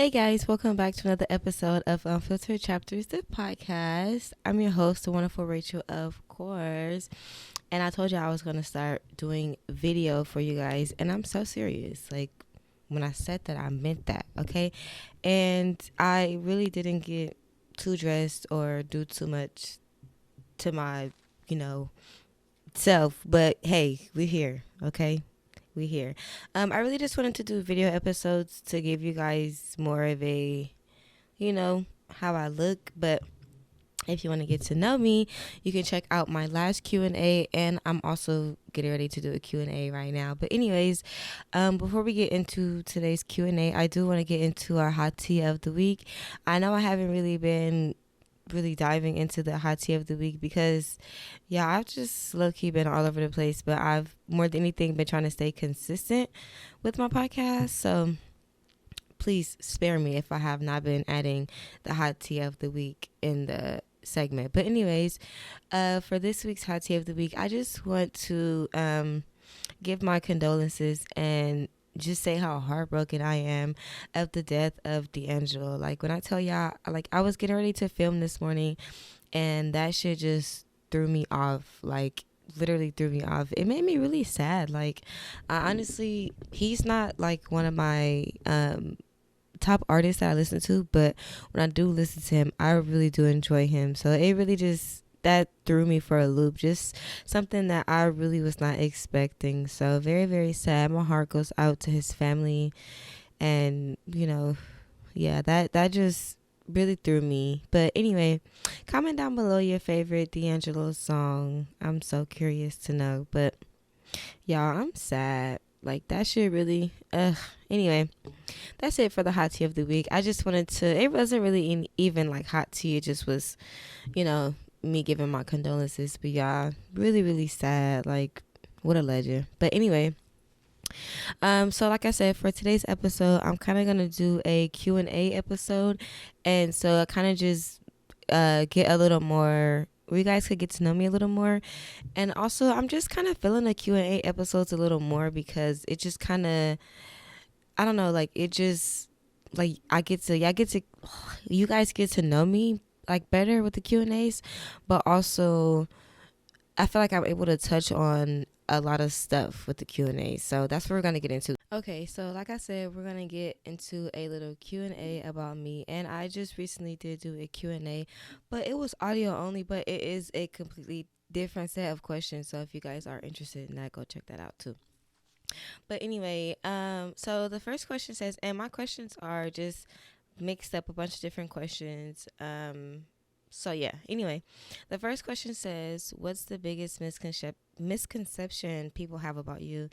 Hey guys, welcome back to another episode of Unfiltered Chapters, the podcast. I'm your host, the wonderful Rachel, of course. And I told you I was going to start doing video for you guys. And I'm so serious. Like, when I said that, I meant that, okay? And I really didn't get too dressed or do too much to my, you know, self. But hey, we're here, okay? We here. I really just wanted to do video episodes to give you guys more of a, how I look. But if you want to get to know me, you can check out my last Q&A, and I'm also getting ready to do a Q&A right now. But anyways, before we get into today's Q&A, I do want to get into our hot tea of the week. I know I haven't really been really diving into the hot tea of the week because I've just low-key been all over the place, but I've more than anything been trying to stay consistent with my podcast. So please spare me if I have not been adding the hot tea of the week in the segment. But anyways, for this week's hot tea of the week, I just want to give my condolences and just say how heartbroken I am of the death of D'Angelo. Like, when I tell y'all, like, I was getting ready to film this morning and that shit just threw me off. Like, literally threw me off. It made me really sad. Like, I honestly, he's not like one of my top artists that I listen to, but when I do listen to him, I really do enjoy him. So it really just, that threw me for a loop. Just something that I really was not expecting. So very, very sad. My heart goes out to his family. And, that just really threw me. But anyway, comment down below your favorite D'Angelo song. I'm so curious to know. But y'all, I'm sad. Like, that shit really, Anyway, that's it for the hot tea of the week. I just wanted to, it wasn't really even like hot tea. It just was, me giving my condolences. But y'all, really, really sad. Like, what a legend. But anyway, so like I said, for today's episode, I'm kind of going to do a Q&A episode. And so I kind of just get a little more, where you guys could get to know me a little more. And also, I'm just kind of feeling the Q&A episodes a little more because it just kind of, I don't know, like, it just, like, you guys get to know me, like, better with the Q&As, but also, I feel like I'm able to touch on a lot of stuff with the Q&A. So that's what we're going to get into. Okay, so like I said, we're going to get into a little Q&A about me. And I just recently did do a Q&A, but it was audio only, but it is a completely different set of questions. So if you guys are interested in that, go check that out too. But anyway, so the first question says, and my questions are just mixed up, a bunch of different questions. So yeah, anyway, the first question says, what's the biggest misconception people have about you?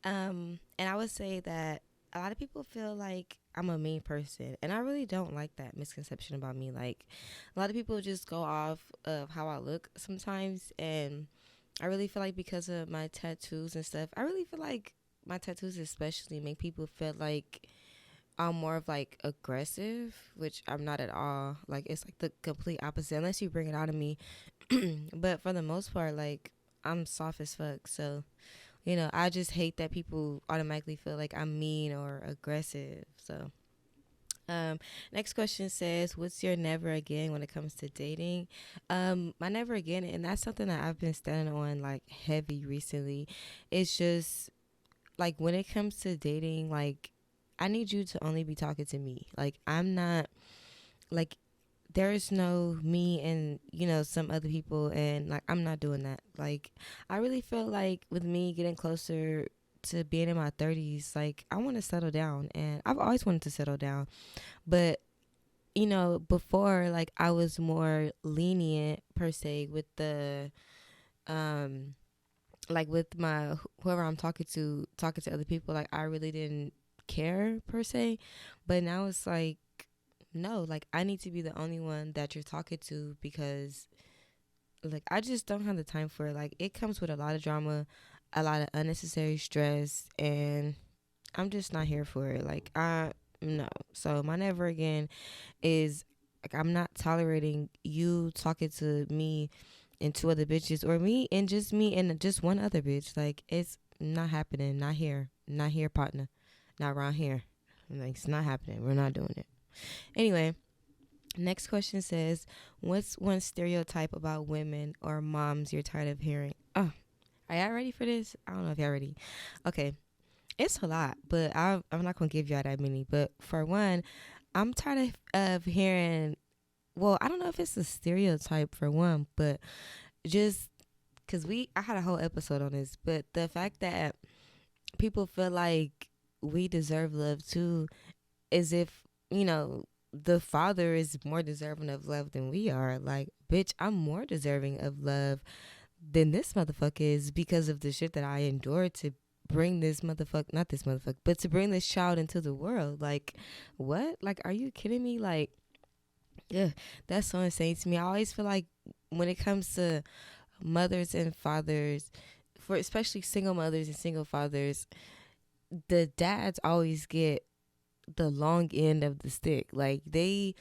And I would say that a lot of people feel like I'm a mean person, and I really don't like that misconception about me. Like, a lot of people just go off of how I look sometimes, and I really feel like because of my tattoos and stuff, I really feel like my tattoos especially make people feel like I'm more of like aggressive, which I'm not at all. Like, it's like the complete opposite unless you bring it out of me. But for the most part, like, I'm soft as fuck. So, I just hate that people automatically feel like I'm mean or aggressive. So, next question says, what's your never again when it comes to dating? My never again, and that's something that I've been standing on like heavy recently. It's just like, when it comes to dating, like, I need you to only be talking to me. Like, I'm not, like, there is no me and, some other people, and, like, I'm not doing that. Like, I really feel like with me getting closer to being in my 30s, like, I want to settle down, and I've always wanted to settle down. But, before, like, I was more lenient, per se, with the, like, with my whoever I'm talking to other people. Like, I really didn't care, per se. But now it's like, no, like, I need to be the only one that you're talking to, because, like, I just don't have the time for it. Like, it comes with a lot of drama, a lot of unnecessary stress, and I'm just not here for it. Like, no. So my never again is, like, I'm not tolerating you talking to me and two other bitches, or me and just one other bitch. Like, it's not happening. Not here, partner. Not around here. Like, it's not happening. We're not doing it. Anyway, next question says, what's one stereotype about women or moms you're tired of hearing? Oh, are y'all ready for this? I don't know if y'all ready. Okay, it's a lot, but I'm not going to give y'all that many. But for one, I'm tired of hearing, well, I don't know if it's a stereotype for one, but just because I had a whole episode on this, but the fact that people feel like we deserve love too, as if, the father is more deserving of love than we are. Like, bitch, I'm more deserving of love than this motherfucker is because of the shit that I endured to bring this motherfucker, not this motherfucker, but to bring this child into the world. Like, what? Like, are you kidding me? Like, yeah, that's so insane to me. I always feel like when it comes to mothers and fathers, for especially single mothers and single fathers, the dads always get the long end of the stick. Like, they,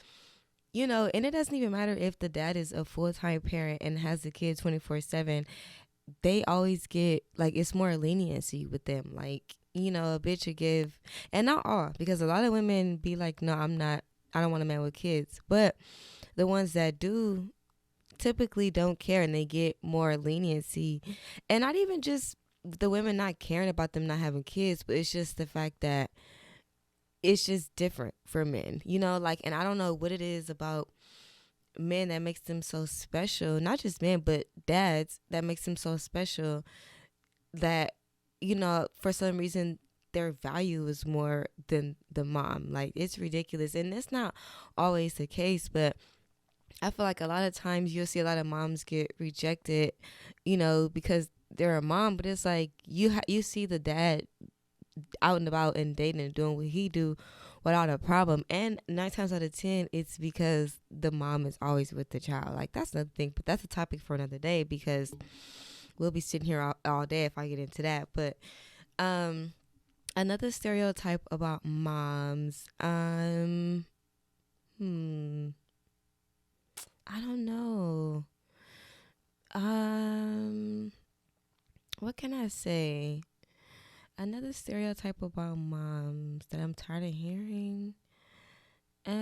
and it doesn't even matter if the dad is a full-time parent and has the kid 24/7. They always get, like, it's more leniency with them. Like, a bitch would give, and not all, because a lot of women be like, no, I don't want a man with kids. But the ones that do typically don't care, and they get more leniency. And not even just the women not caring about them not having kids, but it's just the fact that it's just different for men, like, and I don't know what it is about men that makes them so special, not just men, but dads that makes them so special that, for some reason their value is more than the mom. Like, it's ridiculous. And it's not always the case, but I feel like a lot of times you'll see a lot of moms get rejected, because they're a mom, but it's like you see the dad out and about and dating and doing what he do without a problem, and 9 times out of 10 it's because the mom is always with the child. Like, that's another thing, but that's a topic for another day, because we'll be sitting here all day if I get into that. But another stereotype about moms, I don't know. What can I say? Another stereotype about moms that I'm tired of hearing. I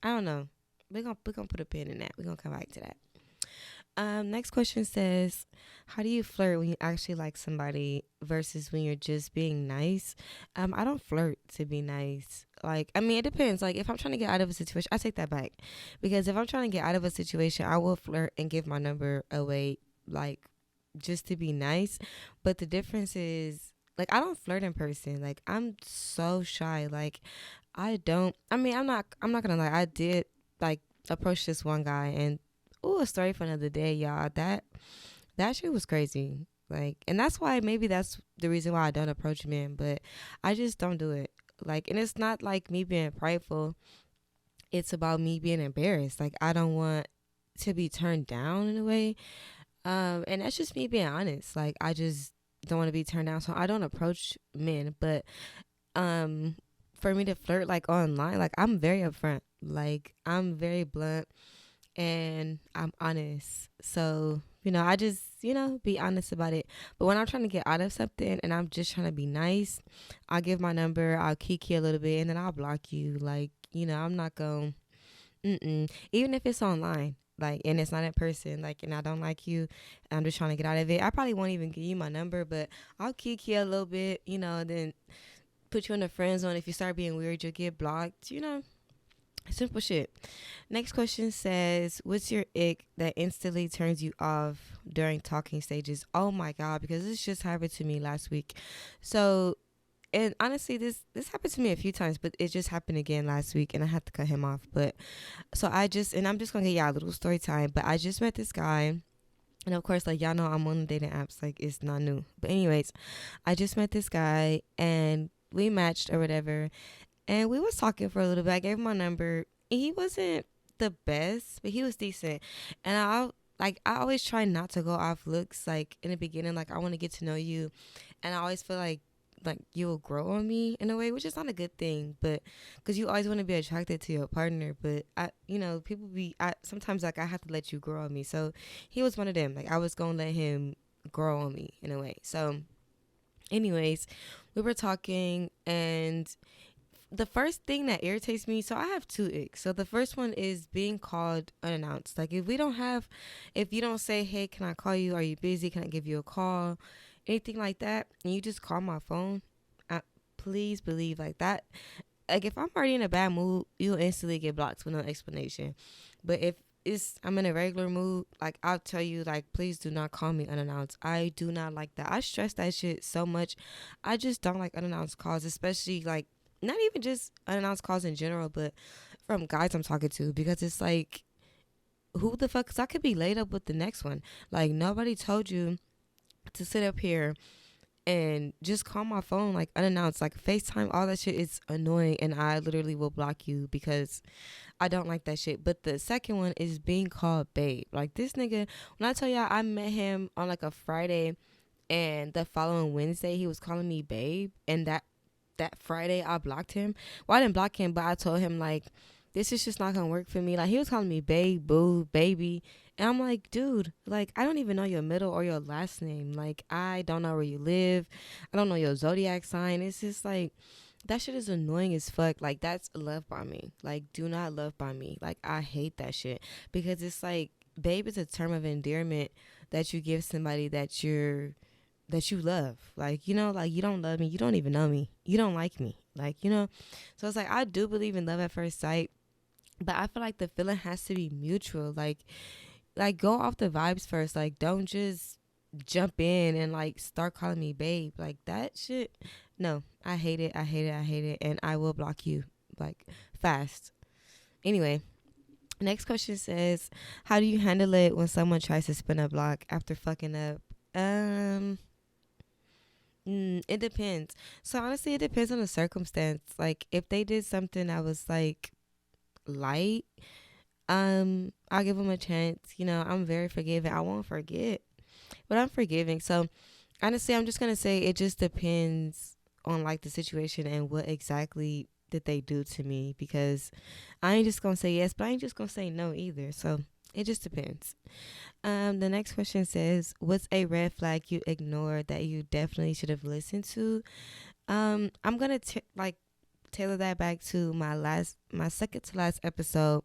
don't know. We're gonna put a pin in that. We're gonna come back to that. Next question says, how do you flirt when you actually like somebody versus when you're just being nice? I don't flirt to be nice. Like, I mean, it depends. Like, if I'm trying to get out of a situation, I take that back. Because if I'm trying to get out of a situation, I will flirt and give my number away, like, just to be nice. But the difference is, like, I don't flirt in person. Like, I'm so shy. Like, I'm not gonna lie. I did, like, approach this one guy, and a story for another day, y'all. That shit was crazy. Like, and that's why, maybe that's the reason why I don't approach men, but I just don't do it. Like, and it's not like me being prideful. It's about me being embarrassed. Like, I don't want to be turned down in a way. And that's just me being honest. Like, I just don't want to be turned down, so I don't approach men. But for me to flirt, like, online, like, I'm very upfront. Like, I'm very blunt and I'm honest. So, I just, be honest about it. But when I'm trying to get out of something and I'm just trying to be nice, I'll give my number, I'll kiki a little bit, and then I'll block you. Like, I'm not going, even if it's online, like, and it's not in person, like, and I don't like you, and I'm just trying to get out of it, I probably won't even give you my number, but I'll kiki a little bit, then put you in the friend zone. If you start being weird, you'll get blocked, Simple shit. Next question says, what's your ick that instantly turns you off during talking stages? Oh my God, because this just happened to me last week. So, and honestly, this happened to me a few times, but it just happened again last week, and I had to cut him off. But so I'm just gonna give y'all a little story time. But I just met this guy, and of course, like, y'all know I'm on the dating apps, like, it's not new. But anyways, I just met this guy, and we matched or whatever. And we was talking for a little bit. I gave him my number. He wasn't the best, but he was decent. And I always try not to go off looks. Like, in the beginning, like, I want to get to know you, and I always feel like you will grow on me in a way, which is not a good thing. But because you always want to be attracted to your partner, but sometimes, like, I have to let you grow on me. So he was one of them. Like, I was gonna let him grow on me in a way. So Anyways, we were talking, and the first thing that irritates me, so I have two icks. So the first one is being called unannounced. Like if you don't say, hey, can I call you? Are you busy? Can I give you a call? Anything like that, and you just call my phone. Please believe like that. Like if I'm already in a bad mood, you'll instantly get blocked with no explanation. But if I'm in a regular mood, like I'll tell you, like, please do not call me unannounced. I do not like that. I stress that shit so much. I just don't like unannounced calls, especially like not even just unannounced calls in general, but from guys I'm talking to, because it's like, who the fuck? Cause I could be laid up with the next one. Like nobody told you to sit up here and just call my phone like unannounced, like FaceTime, all that shit is annoying, and I literally will block you because I don't like that shit. But the second one is being called babe. Like this nigga, when I tell y'all I met him on like a Friday, and the following Wednesday he was calling me babe, and that Friday I blocked him. Well, I didn't block him, but I told him like, this is just not gonna work for me. Like he was calling me babe, boo, baby. And I'm like, dude, like I don't even know your middle or your last name. Like I don't know where you live. I don't know your zodiac sign. It's just like that shit is annoying as fuck. Like that's love by me. Like do not love by me. Like I hate that shit because it's like babe is a term of endearment that you give somebody that you love. Like, you know, like you don't love me, you don't even know me, you don't like me. Like, you know. So it's like I do believe in love at first sight, but I feel like the feeling has to be mutual. Like go off the vibes first. Like don't just jump in and like start calling me babe. Like that shit. No, I hate it. I hate it. I hate it. And I will block you like fast. Anyway, next question says, how do you handle it when someone tries to spin a block after fucking up? It depends. So honestly, it depends on the circumstance. Like if they did something that was like light, I'll give them a chance. You know, I'm very forgiving. I won't forget, but I'm forgiving. So honestly, I'm just gonna say it just depends on like the situation and what exactly did they do to me, because I ain't just gonna say yes, but I ain't just gonna say no either. So it just depends. The next question says, what's a red flag you ignored that you definitely should have listened to? I'm gonna tailor that back to my second to last episode,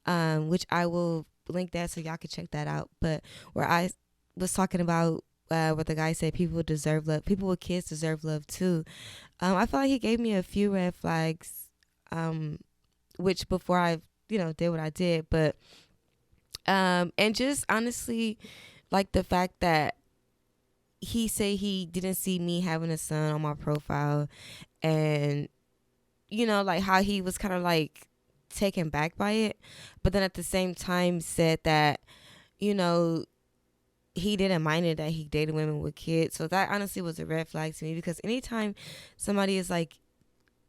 which I will link that so y'all can check that out. But where I was talking about what the guy said, people deserve love. People with kids deserve love too. I feel like he gave me a few red flags, which before I did what I did, but and just honestly, like the fact that he said he didn't see me having a son on my profile, and like how he was kind of like taken back by it, but then at the same time said that you know he didn't mind it that he dated women with kids. So that honestly was a red flag to me, because anytime somebody is like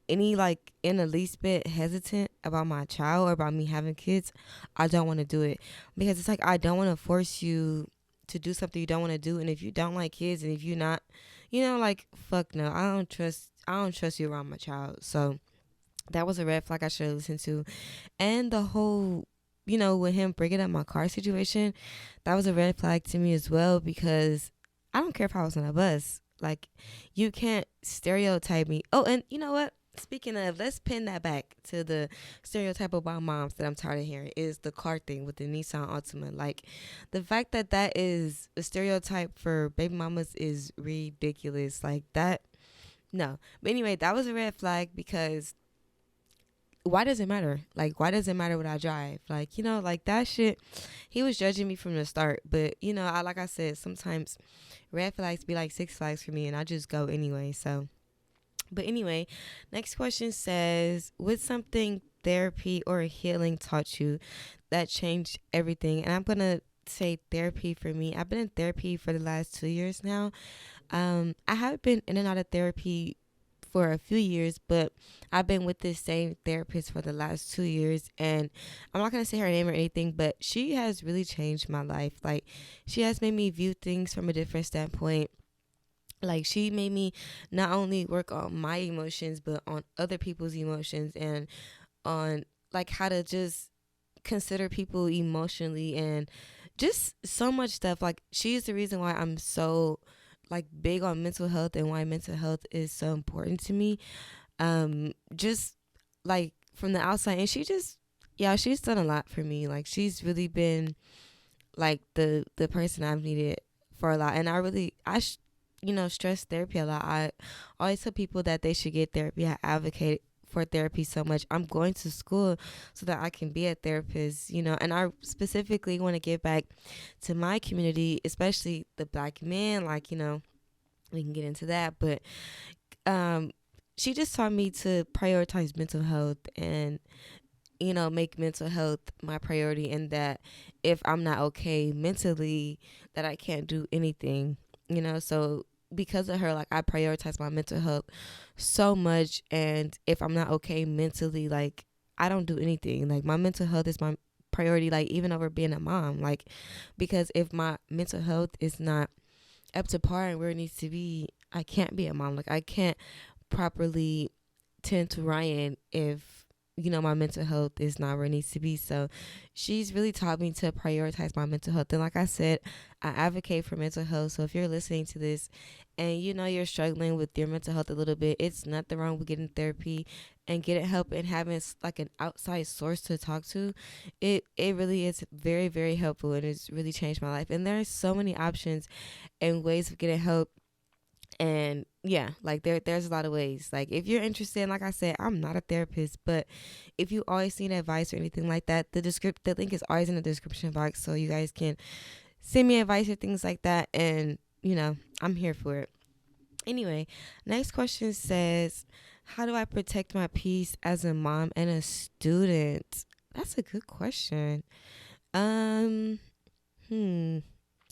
in the least bit hesitant about my child or about me having kids, I don't want to do it, because it's like I don't want to force you to do something you don't want to do. And if you don't like kids, and if you're not, like, fuck no, I don't trust you around my child. So that was a red flag I should have listened to. And the whole with him bringing up my car situation, that was a red flag to me as well, because I don't care if I was on a bus. Like, you can't stereotype me. Oh, and you know what? Speaking of, let's pin that back to the stereotype about moms that I'm tired of hearing, is the car thing with the Nissan Altima. Like, the fact that that is a stereotype for baby mamas is ridiculous. Like, that, no. But anyway, that was a red flag, because why does it matter? Like, why does it matter what I drive? Like, like that shit, he was judging me from the start. But, like I said, sometimes red flags be like six flags for me, and I just go anyway. So, but anyway, next question says, what's something therapy or healing taught you that changed everything? And I'm going to say therapy for me. I've been in therapy for the last 2 years now. I have been in and out of therapy for a few years, but I've been with this same therapist for the last 2 years, and I'm not going to say her name or anything, but she has really changed my life. Like, she has made me view things from a different standpoint. Like, she made me not only work on my emotions, but on other people's emotions, and on like how to just consider people emotionally, and just so much stuff. Like, she's the reason why I'm so like big on mental health and why mental health is so important to me. Just like from the outside, and yeah, she's done a lot for me. Like she's really been like the person I've needed for a lot, and stress therapy a lot. I always tell people that they should get therapy. I advocate for therapy so much. I'm going to school so that I can be a therapist, and I specifically want to give back to my community, especially the black men. Like, we can get into that, but um she just taught me to prioritize mental health and make mental health my priority, and that if I'm not okay mentally, that I can't do anything, so because of her, like, I prioritize my mental health so much, and if I'm not okay mentally, like, I don't do anything. Like, my mental health is my priority, like, even over being a mom, like, because if my mental health is not up to par and where it needs to be, I can't be a mom. Like, I can't properly tend to Ryan if my mental health is not where it needs to be. So she's really taught me to prioritize my mental health. And like I said, I advocate for mental health. So if you're listening to this and you're struggling with your mental health a little bit, it's nothing wrong with getting therapy and getting help and having like an outside source to talk to. It really is very, very helpful, and it's really changed my life. And there's so many options and ways of getting help. And yeah, like there's a lot of ways. Like, if you're interested, like I said, I'm not a therapist, but if you always need advice or anything like that, the link is always in the description box, so you guys can send me advice or things like that, and I'm here for it. Anyway, next question says, how do I protect my peace as a mom and a student? That's a good question. um hmm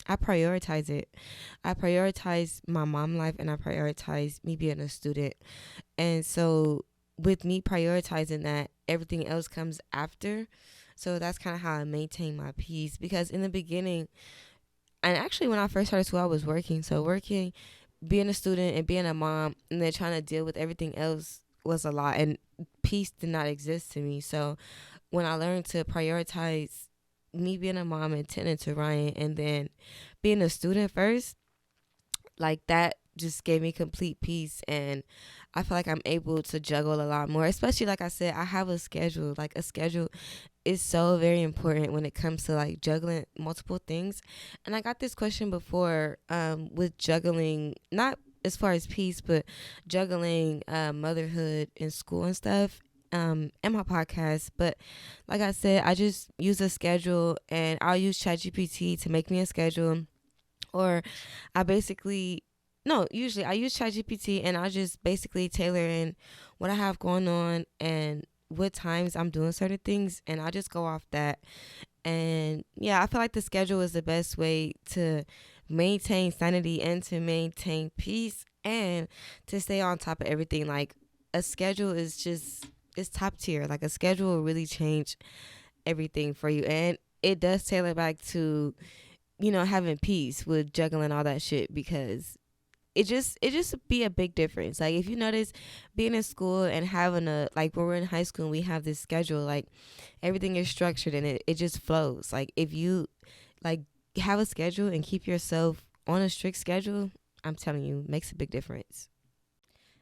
I prioritize it. I prioritize my mom life, and I prioritize me being a student. And so with me prioritizing that, everything else comes after. So that's kind of how I maintain my peace, because in the beginning, and actually when I first started school, I was working. So working, being a student and being a mom, and then trying to deal with everything else was a lot, and peace did not exist to me. So when I learned to prioritize me being a mom and tending to Ryan, and then being a student first, like, that just gave me complete peace, and I feel like I'm able to juggle a lot more, especially, like I said, I have a schedule. Like, a schedule is so very important when it comes to like juggling multiple things. And I got this question before, with juggling, not as far as peace, but juggling motherhood and school and stuff, in my podcast. But like I said, I just use a schedule, and I'll use ChatGPT to make me a schedule, or I basically no, usually I use ChatGPT, and I just basically tailor in what I have going on and what times I'm doing certain things, and I just go off that. And yeah, I feel like the schedule is the best way to maintain sanity and to maintain peace and to stay on top of everything. Like, a schedule is just, it's top tier. Like, a schedule will really change everything for you, and it does tailor back to having peace with juggling all that shit, because it just be a big difference. Like, if you notice, being in school and having a, like, when we're in high school and we have this schedule, like, everything is structured, and it just flows. Like, if you like have a schedule and keep yourself on a strict schedule, I'm telling you, makes a big difference.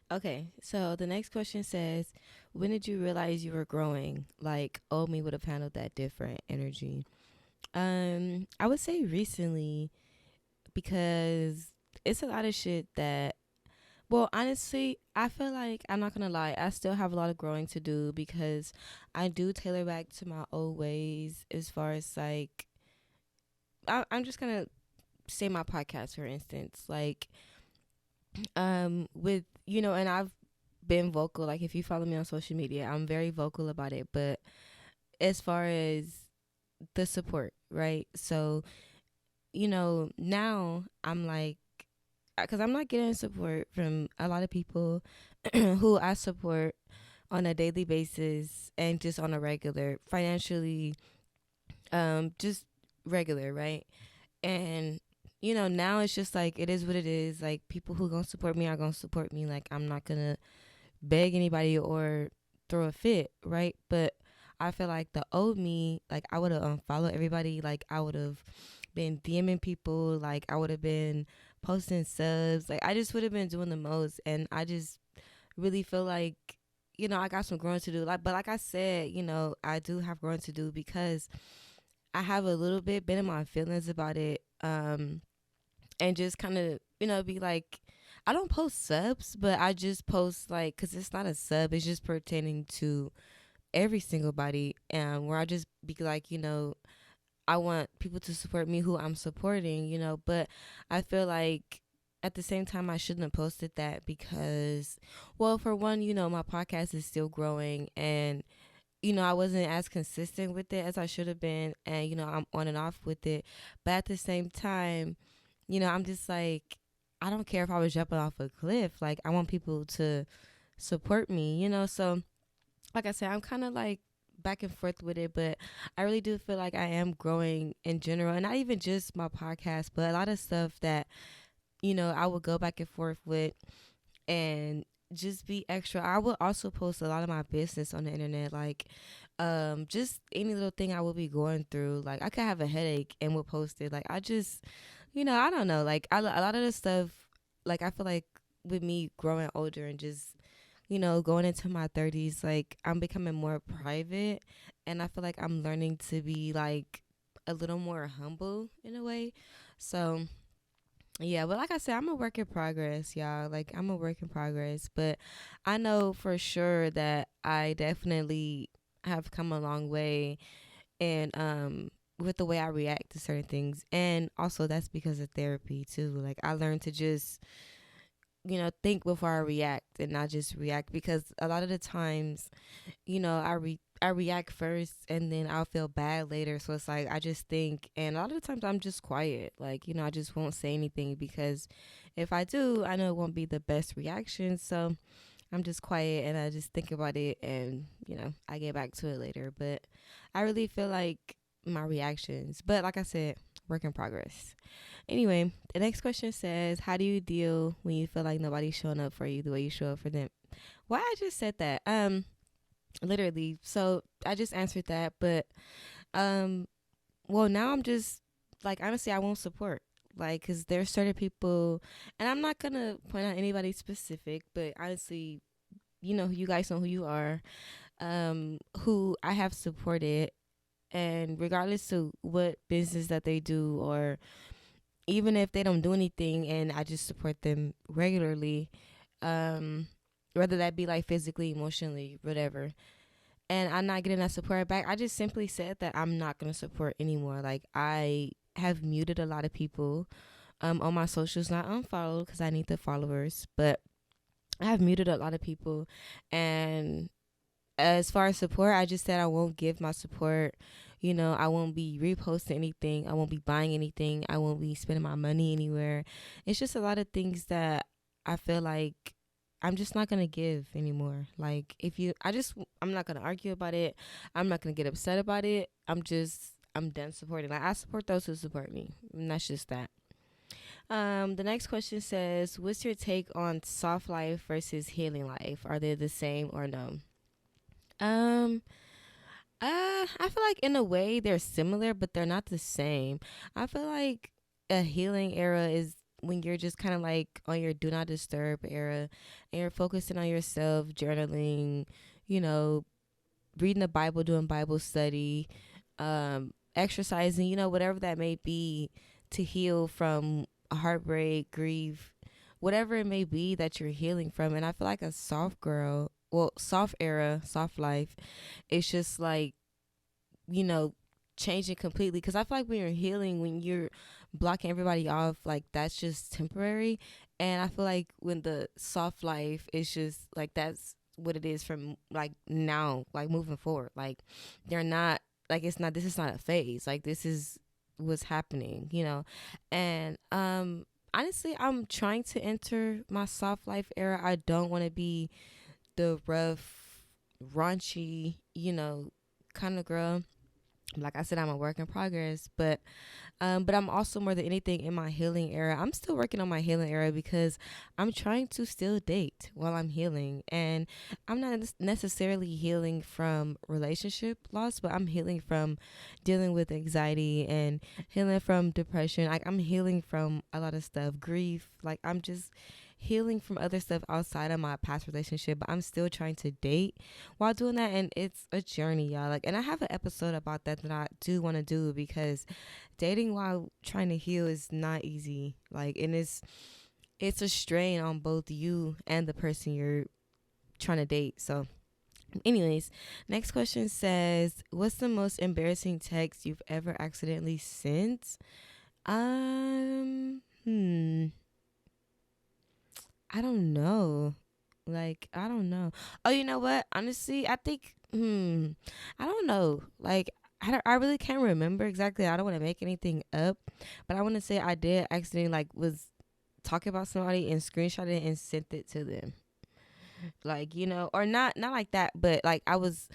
Okay, so the next question says, when did you realize you were growing? Like, old me would have handled that different energy. I would say recently, because it's a lot of shit that, well, honestly, I feel like, I'm not gonna lie, I still have a lot of growing to do, because I do tailor back to my old ways, as far as like, I'm just gonna say my podcast, for instance. Like, with, and I've been vocal. Like, if you follow me on social media, I'm very vocal about it. But as far as the support, right? So, now I'm like, because I'm not getting support from a lot of people who I support on a daily basis and just on a regular, financially, just regular, right? And now it's just like, it is what it is. Like, people who gonna support me are gonna support me. Like, I'm not gonna beg anybody or throw a fit, right? But I feel like the old me, like, I would have unfollowed everybody. Like, I would have been DMing people. Like I would have been posting subs. Like I just would have been doing the most. And I just really feel like, I got some growing to do. Like, but like I said, I do have growing to do because I have a little bit been in my feelings about it. And just kind of, be like, I don't post subs, but I just post like, cause it's not a sub. It's just pertaining to every single body. And where I just be like, I want people to support me who I'm supporting, but I feel like at the same time I shouldn't have posted that because, well, for one, my podcast is still growing and, I wasn't as consistent with it as I should have been. And, I'm on and off with it. But at the same time, I'm just like, I don't care if I was jumping off a cliff. Like, I want people to support me, So, like I said, I'm kind of like back and forth with it, but I really do feel like I am growing in general. And not even just my podcast, but a lot of stuff that, I would go back and forth with and just be extra. I would also post a lot of my business on the internet, like just any little thing I would be going through. Like I could have a headache and would post it. Like I just, I don't know. Like a lot of the stuff, like I feel like with me growing older and just, going into my 30s, like I'm becoming more private and I feel like I'm learning to be like a little more humble in a way. So yeah, but like I said, I'm a work in progress, y'all. Like I'm a work in progress, but I know for sure that I definitely have come a long way and with the way I react to certain things. And also that's because of therapy too. Like I learned to just think before I react and not just react because a lot of the times, I react first and then I'll feel bad later. So it's like I just think, and a lot of the times I'm just quiet. Like, I just won't say anything because if I do, I know it won't be the best reaction. So I'm just quiet and I just think about it and, I get back to it later. But I really feel like my reactions, but like I said, work in progress. Anyway, the next question says, how do you deal when you feel like nobody's showing up for you the way you show up for them? Why I just said that? Literally. So I just answered that, but well, now I'm just like, honestly, I won't support. Like, cause there's certain people, and I'm not gonna point out anybody specific, but honestly, you guys know who you are, who I have supported, and regardless of what business that they do, or even if they don't do anything, and I just support them regularly, um, whether that be like physically, emotionally, whatever, and I'm not getting that support back, I just simply said that I'm not going to support anymore. Like I have muted a lot of people on my socials, not unfollowed because I need the followers, but I have muted a lot of people. And as far as support, I just said I won't give my support. I won't be reposting anything. I won't be buying anything. I won't be spending my money anywhere. It's just a lot of things that I feel like I'm just not gonna give anymore. Like I'm not gonna argue about it. I'm not gonna get upset about it. I'm done supporting. Like I support those who support me. And that's just that. The next question says, what's your take on soft life versus healing life? Are they the same or no? Um, I feel like in a way they're similar, but they're not the same. I feel like a healing era is when you're just kind of like on your do not disturb era and you're focusing on yourself, journaling, you know, reading the Bible, doing Bible study, exercising, whatever that may be to heal from a heartbreak, grief, whatever it may be that you're healing from. And I feel like a soft era, soft life, it's just like, changing completely. Because I feel like when you're healing, when you're blocking everybody off, like that's just temporary. And I feel like when the soft life is just like that's what it is from like now, like moving forward. Like they're not like this is not a phase. Like this is what's happening. And honestly, I'm trying to enter my soft life era. I don't want to be the rough, raunchy, kind of girl. Like I said, I'm a work in progress, but I'm also more than anything in my healing era. I'm still working on my healing era because I'm trying to still date while I'm healing. And I'm not necessarily healing from relationship loss, but I'm healing from dealing with anxiety and healing from depression. Like I'm healing from a lot of stuff, grief. Like I'm just healing from other stuff outside of my past relationship, but I'm still trying to date while doing that. And it's a journey, y'all. Like, and I have an episode about that I do want to do because dating while trying to heal is not easy. Like, and it's a strain on both you and the person you're trying to date. So anyways, next question says, what's the most embarrassing text you've ever accidentally sent? I don't know. Like, I don't know. Oh, you know what? Honestly, I think, I don't know. Like, I really can't remember exactly. I don't want to make anything up, but I want to say I did accidentally, like, was talking about somebody and screenshot it and sent it to them. Like, or not like that, but like I was,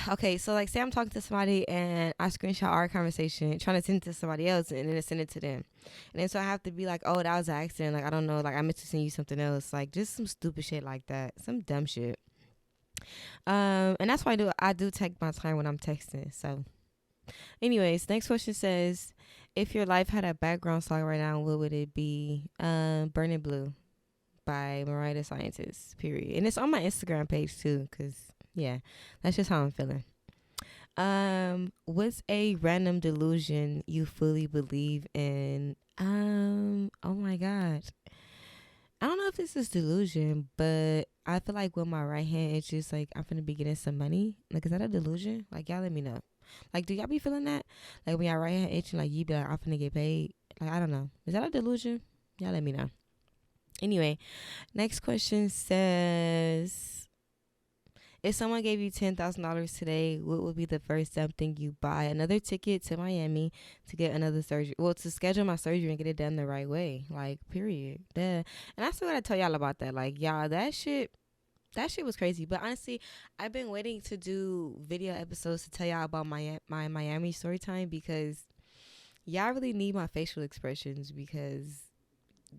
okay, so like say I'm talking to somebody and I screenshot our conversation trying to send it to somebody else and then I send it to them. And then so I have to be like, oh, that was an accident. Like, I don't know. Like, I meant to send you something else. Like, just some stupid shit like that. Some dumb shit. And that's why I do take my time when I'm texting. So anyways, next question says, if your life had a background song right now, what would it be? Burning Blue by Mariah the Scientist, period. And it's on my Instagram page too, because yeah, that's just how I'm feeling. What's a random delusion you fully believe in? Oh my god. I don't know if this is delusion, but I feel like with my right hand, it's just like I'm finna be getting some money. Like, is that a delusion? Like, y'all let me know. Like, do y'all be feeling that? Like, when y'all right hand itching, like, you be like, I'm finna get paid. Like, I don't know. Is that a delusion? Y'all let me know. Anyway, next question says, if someone gave you $10,000 today, what would be the first dumb thing you buy? Another ticket to Miami to get another surgery. Well, to schedule my surgery and get it done the right way. Like, period. Duh. And I still gotta tell y'all about that. Like, y'all, that shit was crazy. But honestly, I've been waiting to do video episodes to tell y'all about my Miami story time because y'all really need my facial expressions because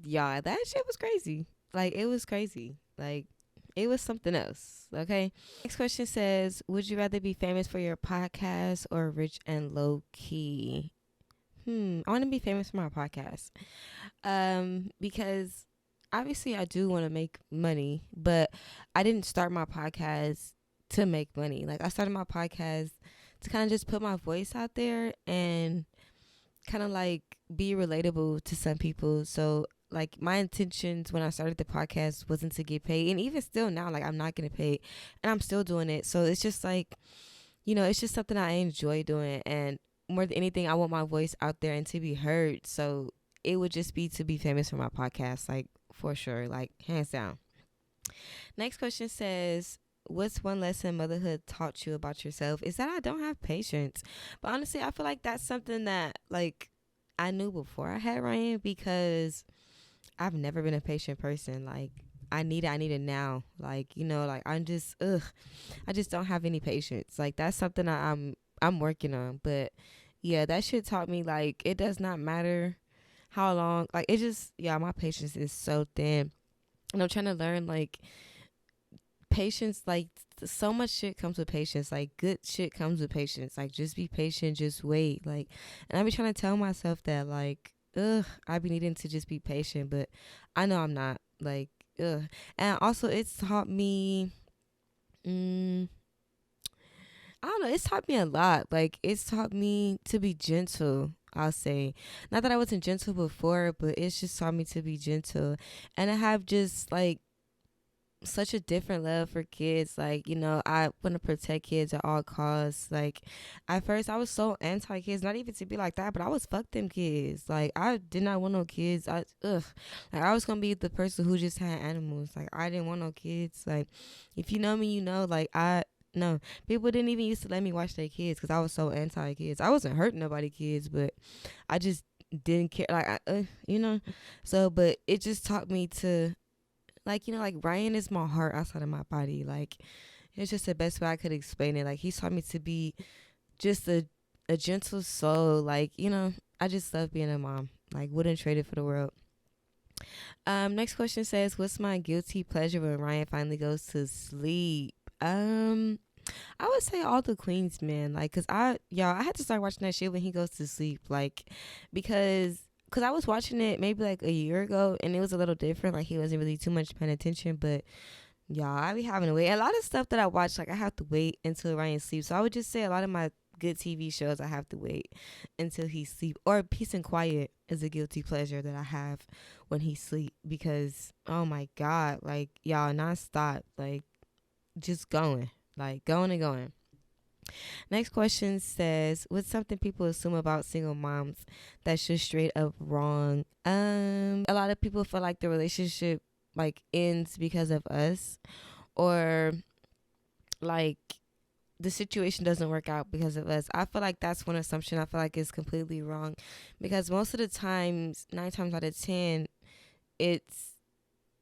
y'all, that shit was crazy. Like, it was crazy. Like, it was something else. Okay. Next question says, would you rather be famous for your podcast or rich and low key? I want to be famous for my podcast. Because obviously I do want to make money, but I didn't start my podcast to make money. Like, I started my podcast to kind of just put my voice out there and kind of like be relatable to some people. So like my intentions when I started the podcast wasn't to get paid, and even still now, like I'm not getting paid and I'm still doing it. So it's just like, it's just something I enjoy doing, and more than anything, I want my voice out there and to be heard. So it would just be to be famous for my podcast, like for sure, like hands down. Next question says, what's one lesson motherhood taught you about yourself? Is that I don't have patience. But honestly, I feel like that's something that like I knew before I had Ryan because I've never been a patient person. Like, I need it now. Like, like I'm just I just don't have any patience. Like, that's something I'm working on. But yeah, that shit taught me like it does not matter how long. Like, it just, yeah, my patience is so thin. And I'm trying to learn like patience, like so much shit comes with patience. Like, good shit comes with patience. Like, just be patient, just wait. Like, and I be trying to tell myself that like I be needing to just be patient, but I know I'm not. Like, and also it's taught me I don't know, it's taught me a lot. Like, it's taught me to be gentle, I'll say. Not that I wasn't gentle before, but it's just taught me to be gentle. And I have just like such a different love for kids. Like, I want to protect kids at all costs. Like, at first I was so anti kids, not even to be like that, but I was fuck them kids. Like, I did not want no kids. Like, I was gonna be the person who just had animals. Like, I didn't want no kids. Like, if you know me, like no, people didn't even used to let me watch their kids because I was so anti kids. I wasn't hurting nobody kids, but I just didn't care. Like, so, but it just taught me to, like, like Ryan is my heart outside of my body. Like, it's just the best way I could explain it. Like, he taught me to be just a a gentle soul. Like, I just love being a mom. Like, wouldn't trade it for the world. Next question says, what's my guilty pleasure when Ryan finally goes to sleep? I would say all the Queens men, like, cause I had to start watching that shit when he goes to sleep, like, because I was watching it maybe like a year ago and it was a little different, like he wasn't really too much paying attention, but y'all, I be having to wait. A lot of stuff that I watch, like I have to wait until Ryan sleeps. So I would just say a lot of my good TV shows, I have to wait until he sleep. Or Peace and Quiet is a guilty pleasure that I have when he sleep because oh my god, like y'all nonstop, like just going, like going and going. Next question says, what's something people assume about single moms that's just straight up wrong? A lot of people feel like the relationship like ends because of us, or like the situation doesn't work out because of us. I feel like that's one assumption I feel like is completely wrong, because most of the times, 9 times out of 10, it's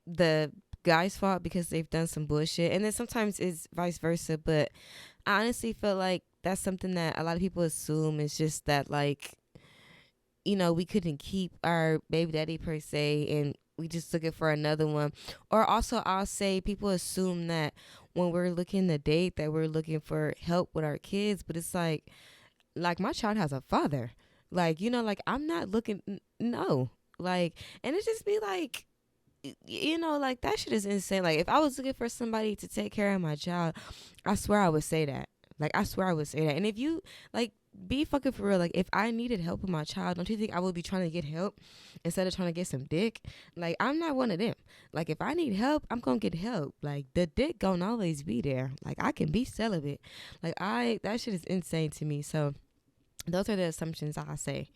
the guy's fault because they've done some bullshit, and then sometimes it's vice versa. But I honestly feel like that's something that a lot of people assume. It's just that, like, we couldn't keep our baby daddy per se, and we just looking for another one. Or also, I'll say people assume that when we're looking to date, that we're looking for help with our kids, but it's like my child has a father. Like, like I'm not looking, no. Like, and it just be like, like that shit is insane. Like if I was looking for somebody to take care of my child, I swear I would say that. Like I swear I would say that. And if you like be fucking for real, like if I needed help with my child, don't you think I would be trying to get help instead of trying to get some dick? Like I'm not one of them. Like if I need help, I'm gonna get help. Like the dick gonna always be there. Like I can be celibate. Like that shit is insane to me. So those are the assumptions I say.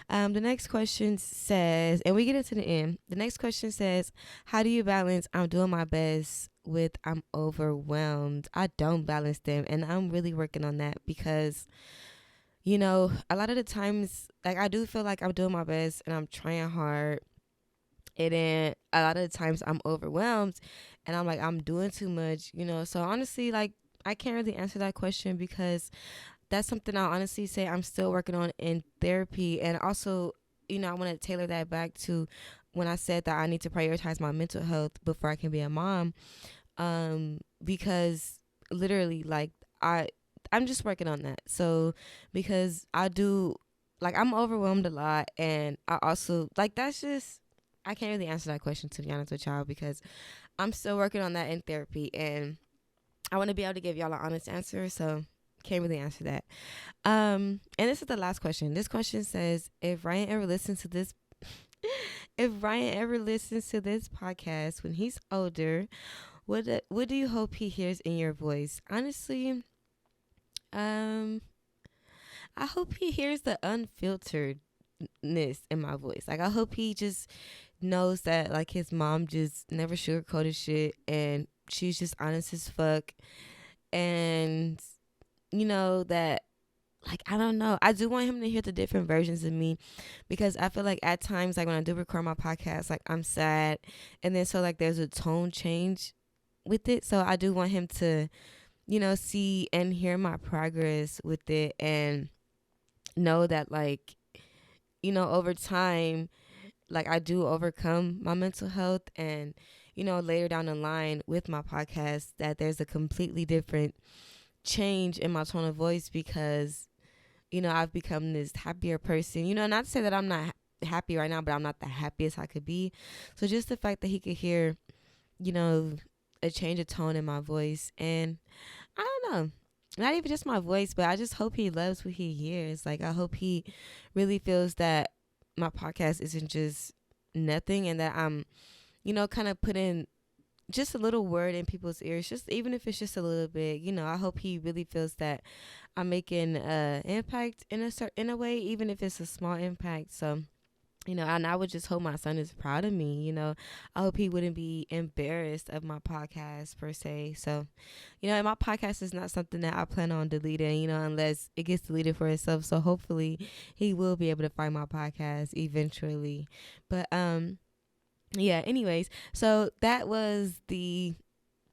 The next question says, and we get into the end. The next question says, how do you balance I'm doing my best with I'm overwhelmed? I don't balance them, and I'm really working on that because, a lot of the times, like I do feel like I'm doing my best and I'm trying hard. And then a lot of the times I'm overwhelmed and I'm like, I'm doing too much, So honestly, like, I can't really answer that question because that's something I'll honestly say I'm still working on in therapy. And also, I want to tailor that back to when I said that I need to prioritize my mental health before I can be a mom. Because literally, like, I'm just working on that. So because I'm overwhelmed a lot, and I also like that's just I can't really answer that question, to be honest with y'all, because I'm still working on that in therapy, and I want to be able to give y'all an honest answer. So can't really answer that. And this is the last question. This question says, if Ryan ever listens to this podcast when he's older, what do you hope he hears in your voice? Honestly, I hope he hears the unfilteredness in my voice. Like I hope he just knows that like his mom just never sugarcoated shit and she's just honest as fuck. And that, like, I don't know. I do want him to hear the different versions of me, because I feel like at times, like when I do record my podcast, like I'm sad. And then so like there's a tone change with it. So I do want him to, see and hear my progress with it, and know that like, over time, like I do overcome my mental health, and, later down the line with my podcast, that there's a completely different change in my tone of voice, because I've become this happier person, not to say that I'm not happy right now, but I'm not the happiest I could be. So just the fact that he could hear a change of tone in my voice, and I don't know, not even just my voice, but I just hope he loves what he hears. Like I hope he really feels that my podcast isn't just nothing, and that I'm kind of putting just a little word in people's ears, just even if it's just a little bit. I hope he really feels that I'm making impact in a way, even if it's a small impact. So, and I would just hope my son is proud of me. I hope he wouldn't be embarrassed of my podcast per se. So, and my podcast is not something that I plan on deleting, unless it gets deleted for itself. So hopefully he will be able to find my podcast eventually. But yeah, anyways, so that was the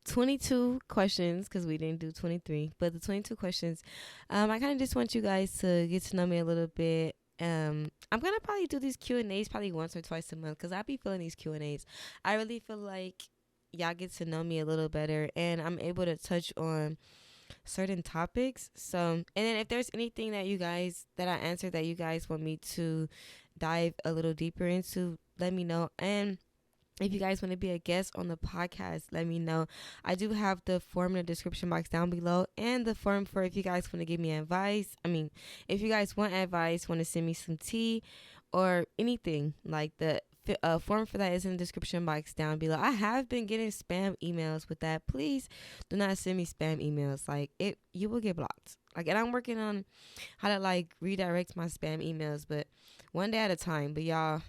22 questions because we didn't do 23, but the 22 questions. I kind of just want you guys to get to know me a little bit. I'm gonna probably do these Q&As probably once or twice a month because I be feeling these Q&As. I really feel like y'all get to know me a little better, and I'm able to touch on certain topics. So, and then if there's anything that I answered that you guys want me to dive a little deeper into, let me know. And if you guys want to be a guest on the podcast, let me know. I do have the form in the description box down below and the form for if you guys want to give me advice. I mean, if you guys want advice, want to send me some tea or anything, like the form for that is in the description box down below. I have been getting spam emails with that. Please do not send me spam emails. Like, you will get blocked. Like, and I'm working on how to like redirect my spam emails, but one day at a time. But y'all,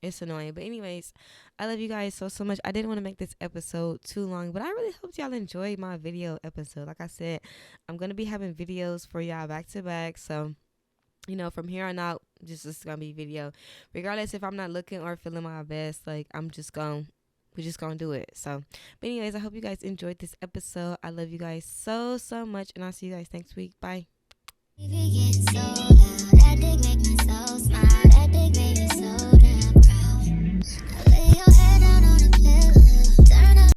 it's annoying. But anyways, I love you guys so much. I didn't want to make this episode too long, but I really hope y'all enjoyed my video episode. Like I said, I'm gonna be having videos for y'all back to back. So, from here on out, just this is gonna be video. Regardless if I'm not looking or feeling my best, like we're just gonna do it. So, but anyways, I hope you guys enjoyed this episode. I love you guys so much, and I'll see you guys next week. Bye.